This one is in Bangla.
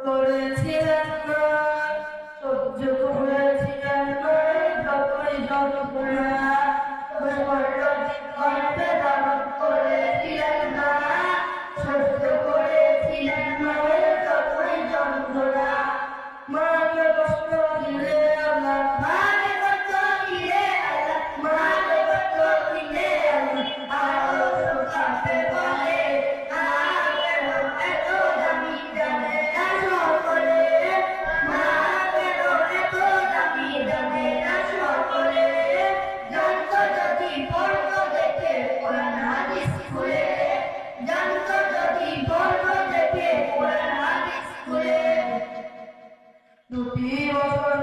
করেছিলেন না, সহ্য করেছিলেন না যতই যন্ত্রণা, তবে মর্যাদিত কণ্ঠে দাবত করেছিলেন না, সহ্য করেছিলেন না যতই যন্ত্রণা। মাকে কষ্ট দিলে আল্লাহ, মাকে কষ্ট দিলে আল্লাহ, মাকে কষ্ট দিলে আল্লাহ আরো শোকাতে বলে, মা কেন এত দামি জানে না সকলে, মা কেন এত দামি জানে না সকলে। জানতো যদি পড়তো দেখে কোরআন হাদিস খুলে, জানতো যদি পড়তো দেখে কোরআন হাদিস খুলে। 2 বছর